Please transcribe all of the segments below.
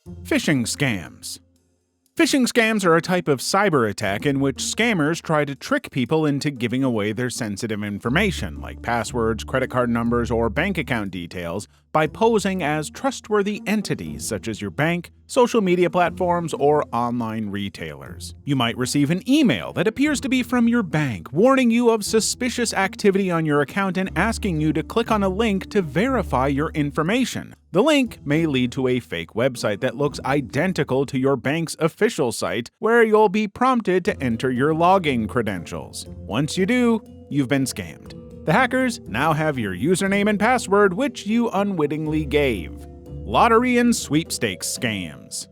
Phishing scams. Phishing scams are a type of cyber attack in which scammers try to trick people into giving away their sensitive information, like passwords, credit card numbers, or bank account details, by posing as trustworthy entities such as your bank, social media platforms, or online retailers. You might receive an email that appears to be from your bank, warning you of suspicious activity on your account and asking you to click on a link to verify your information. The link may lead to a fake website that looks identical to your bank's official site, where you'll be prompted to enter your login credentials. Once you do, you've been scammed. The hackers now have your username and password, which you unwittingly gave. Lottery and sweepstakes scams.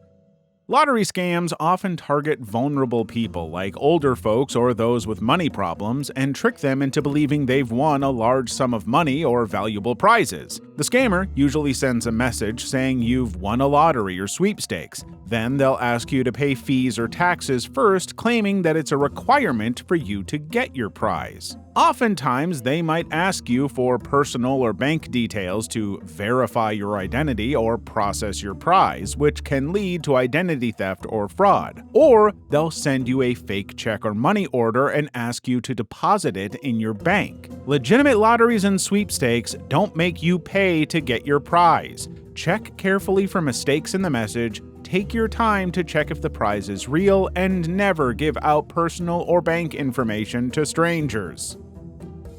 Lottery scams often target vulnerable people like older folks or those with money problems and trick them into believing they've won a large sum of money or valuable prizes. The scammer usually sends a message saying you've won a lottery or sweepstakes. Then they'll ask you to pay fees or taxes first, claiming that it's a requirement for you to get your prize. Oftentimes, they might ask you for personal or bank details to verify your identity or process your prize, which can lead to identity theft or fraud. Or they'll send you a fake check or money order and ask you to deposit it in your bank. Legitimate lotteries and sweepstakes don't make you pay to get your prize. Check carefully for mistakes in the message. Take your time to check if the prize is real, and never give out personal or bank information to strangers.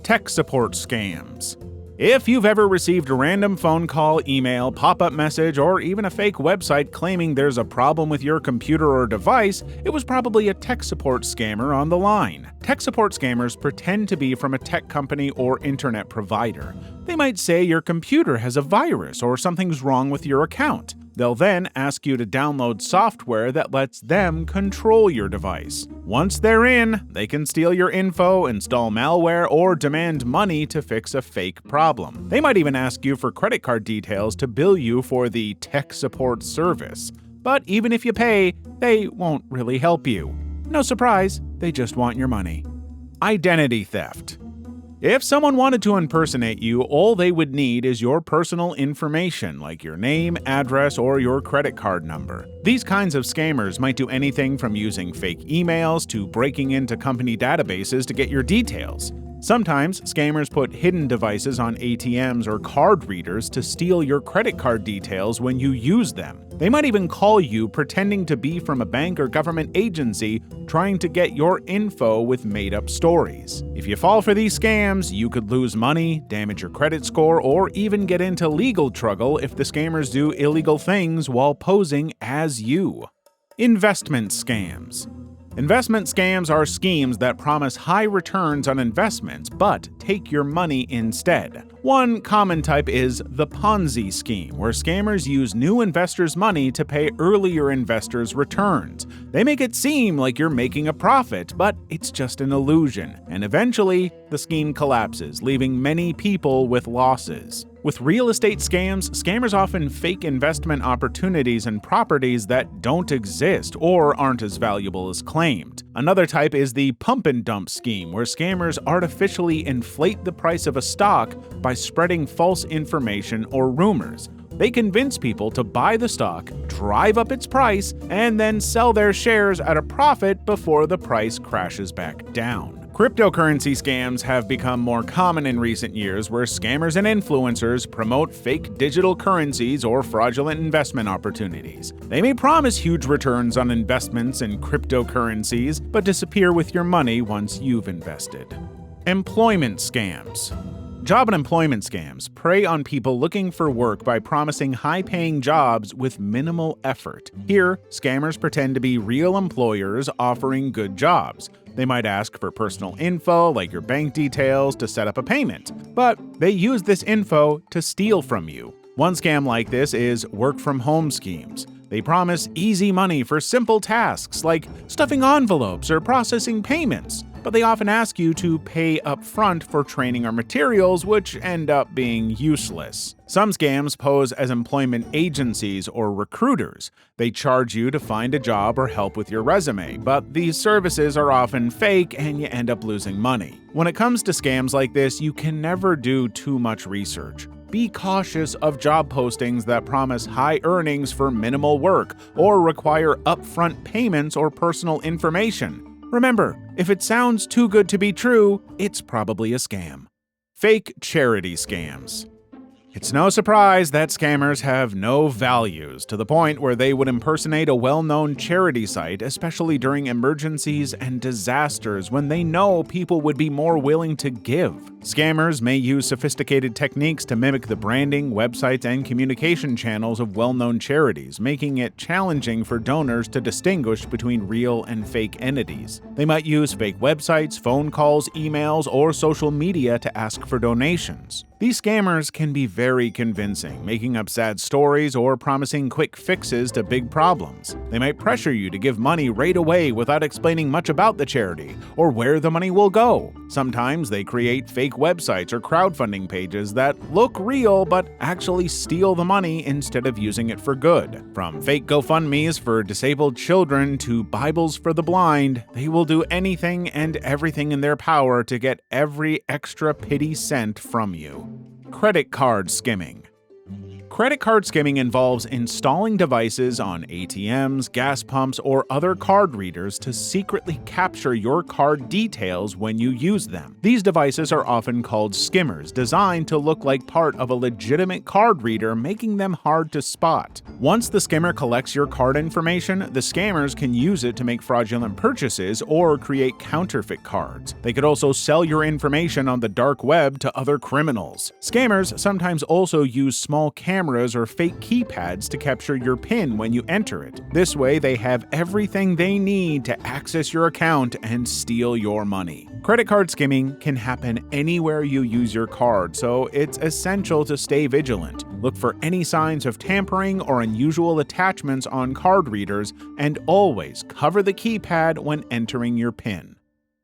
Tech support scams. If you've ever received a random phone call, email, pop-up message, or even a fake website claiming there's a problem with your computer or device, it was probably a tech support scammer on the line. Tech support scammers pretend to be from a tech company or internet provider. They might say your computer has a virus or something's wrong with your account. They'll then ask you to download software that lets them control your device. Once they're in, they can steal your info, install malware, or demand money to fix a fake problem. They might even ask you for credit card details to bill you for the tech support service. But even if you pay, they won't really help you. No surprise, they just want your money. Identity theft. If someone wanted to impersonate you, all they would need is your personal information, like your name, address, or your credit card number. These kinds of scammers might do anything from using fake emails to breaking into company databases to get your details. Sometimes, scammers put hidden devices on ATMs or card readers to steal your credit card details when you use them. They might even call you pretending to be from a bank or government agency, trying to get your info with made-up stories. If you fall for these scams, you could lose money, damage your credit score, or even get into legal trouble if the scammers do illegal things while posing as you. Investment scams. Investment scams are schemes that promise high returns on investments but take your money instead. One common type is the Ponzi scheme, where scammers use new investors' money to pay earlier investors' returns. They make it seem like you're making a profit, but it's just an illusion, and eventually, the scheme collapses, leaving many people with losses. With real estate scams, scammers often fake investment opportunities and properties that don't exist or aren't as valuable as claimed. Another type is the pump and dump scheme, where scammers artificially inflate the price of a stock by spreading false information or rumors. They convince people to buy the stock, drive up its price, and then sell their shares at a profit before the price crashes back down. Cryptocurrency scams have become more common in recent years, where scammers and influencers promote fake digital currencies or fraudulent investment opportunities. They may promise huge returns on investments in cryptocurrencies, but disappear with your money once you've invested. Employment scams. Job and employment scams prey on people looking for work by promising high-paying jobs with minimal effort. Here, scammers pretend to be real employers offering good jobs. They might ask for personal info, like your bank details, to set up a payment. But they use this info to steal from you. One scam like this is work-from-home schemes. They promise easy money for simple tasks like stuffing envelopes or processing payments, but they often ask you to pay up front for training or materials, which end up being useless. Some scams pose as employment agencies or recruiters. They charge you to find a job or help with your resume, but these services are often fake and you end up losing money. When it comes to scams like this, you can never do too much research. be cautious of job postings that promise high earnings for minimal work or require upfront payments or personal information. Remember, if it sounds too good to be true, it's probably a scam. Fake charity scams. It's no surprise that scammers have no values, to the point where they would impersonate a well-known charity site, especially during emergencies and disasters when they know people would be more willing to give. Scammers may use sophisticated techniques to mimic the branding, websites, and communication channels of well-known charities, making it challenging for donors to distinguish between real and fake entities. They might use fake websites, phone calls, emails, or social media to ask for donations. These scammers can be very convincing, making up sad stories or promising quick fixes to big problems. They might pressure you to give money right away without explaining much about the charity or where the money will go. Sometimes they create fake websites or crowdfunding pages that look real but actually steal the money instead of using it for good. From fake GoFundMes for disabled children to Bibles for the blind, they will do anything and everything in their power to get every extra pity cent from you. Credit card skimming. Credit card skimming involves installing devices on ATMs, gas pumps, or other card readers to secretly capture your card details when you use them. These devices are often called skimmers, designed to look like part of a legitimate card reader, making them hard to spot. Once the skimmer collects your card information, the scammers can use it to make fraudulent purchases or create counterfeit cards. They could also sell your information on the dark web to other criminals. Scammers sometimes also use small cameras or fake keypads to capture your PIN when you enter it. This way, they have everything they need to access your account and steal your money. Credit card skimming can happen anywhere you use your card, so it's essential to stay vigilant. Look for any signs of tampering or unusual attachments on card readers, and always cover the keypad when entering your PIN.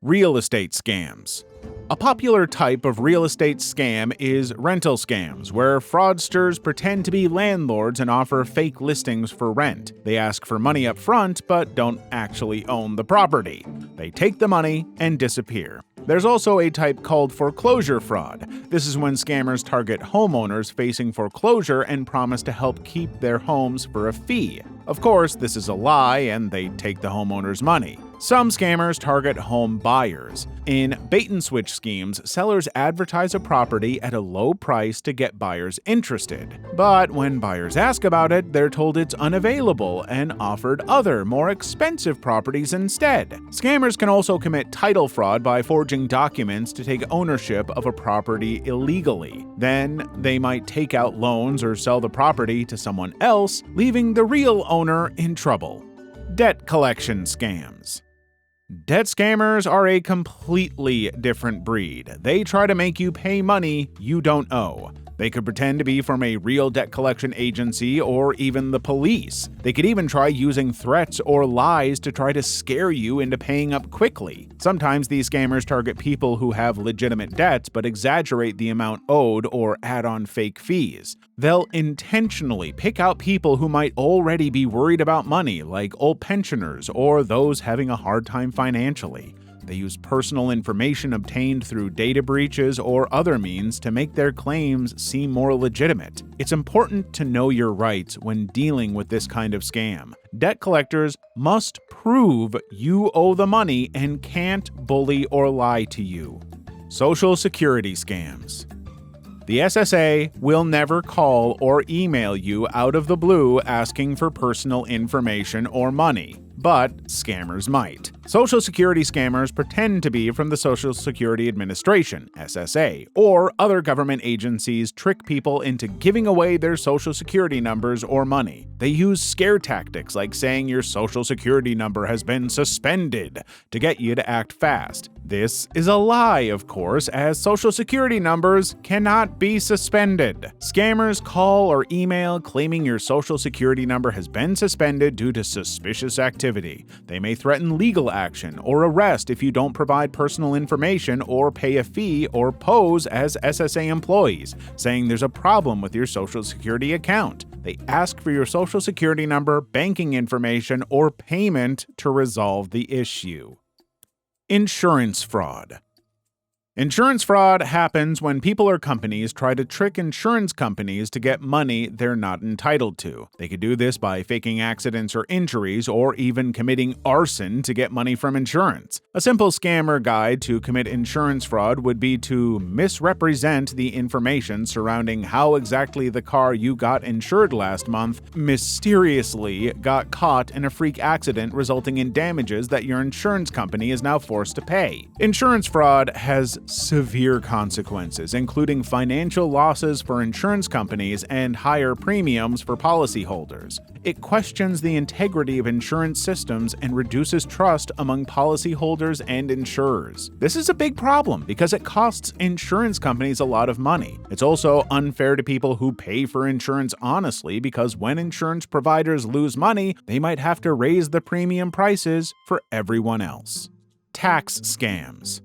Real estate scams. A popular type of real estate scam is rental scams, where fraudsters pretend to be landlords and offer fake listings for rent. They ask for money up front, but don't actually own the property. They take the money and disappear. There's also a type called foreclosure fraud. This is when scammers target homeowners facing foreclosure and promise to help keep their homes for a fee. Of course, this is a lie and they take the homeowner's money. Some scammers target home buyers. In bait-and-switch schemes, sellers advertise a property at a low price to get buyers interested. But when buyers ask about it, they're told it's unavailable and offered other, more expensive properties instead. Scammers can also commit title fraud by forging documents to take ownership of a property illegally. Then, they might take out loans or sell the property to someone else, leaving the real owner in trouble. Debt collection scams. Debt scammers are a completely different breed. They try to make you pay money you don't owe. They could pretend to be from a real debt collection agency or even the police. They could even try using threats or lies to try to scare you into paying up quickly. Sometimes these scammers target people who have legitimate debts but exaggerate the amount owed or add on fake fees. They'll intentionally pick out people who might already be worried about money, like old pensioners or those having a hard time financially. They use personal information obtained through data breaches or other means to make their claims seem more legitimate. It's important to know your rights when dealing with this kind of scam. Debt collectors must prove you owe the money and can't bully or lie to you. Social Security scams. The SSA will never call or email you out of the blue asking for personal information or money, but scammers might. Social Security scammers pretend to be from the Social Security Administration, SSA, or other government agencies trick people into giving away their Social Security numbers or money. They use scare tactics like saying your Social Security number has been suspended to get you to act fast. This is a lie, of course, as Social Security numbers cannot be suspended. Scammers call or email claiming your Social Security number has been suspended due to suspicious activity. They may threaten legal action or arrest if you don't provide personal information or pay a fee or pose as SSA employees, saying there's a problem with your Social Security account. They ask for your Social Security number, banking information, or payment to resolve the issue. Insurance fraud. Insurance fraud happens when people or companies try to trick insurance companies to get money they're not entitled to. They could do this by faking accidents or injuries, or even committing arson to get money from insurance. A simple scammer guide to commit insurance fraud would be to misrepresent the information surrounding how exactly the car you got insured last month mysteriously got caught in a freak accident resulting in damages that your insurance company is now forced to pay. Insurance fraud has severe consequences, including financial losses for insurance companies and higher premiums for policyholders. It questions the integrity of insurance systems and reduces trust among policyholders and insurers. This is a big problem because it costs insurance companies a lot of money. It's also unfair to people who pay for insurance honestly, because when insurance providers lose money, they might have to raise the premium prices for everyone else. Tax scams.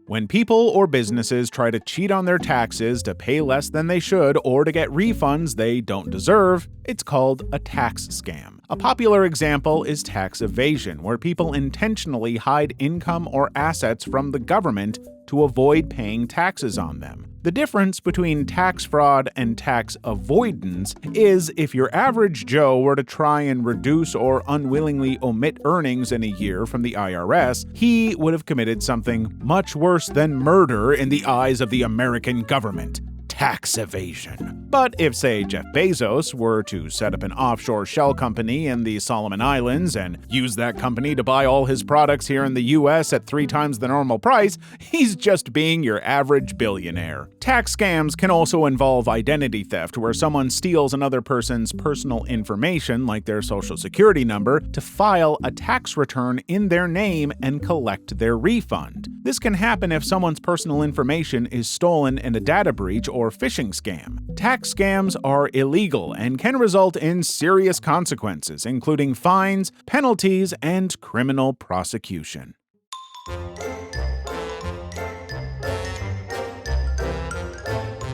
When people or businesses try to cheat on their taxes to pay less than they should or to get refunds they don't deserve, it's called a tax scam. A popular example is tax evasion, where people intentionally hide income or assets from the government to avoid paying taxes on them. The difference between tax fraud and tax avoidance is if your average Joe were to try and reduce or unwillingly omit earnings in a year from the IRS, he would have committed something much worse than murder in the eyes of the American government: tax evasion. But if, say, Jeff Bezos were to set up an offshore shell company in the Solomon Islands and use that company to buy all his products here in the US at 3 times the normal price, he's just being your average billionaire. Tax scams can also involve identity theft, where someone steals another person's personal information, like their social security number, to file a tax return in their name and collect their refund. This can happen if someone's personal information is stolen in a data breach or phishing scam. Tax scams are illegal and can result in serious consequences, including fines, penalties, and criminal prosecution.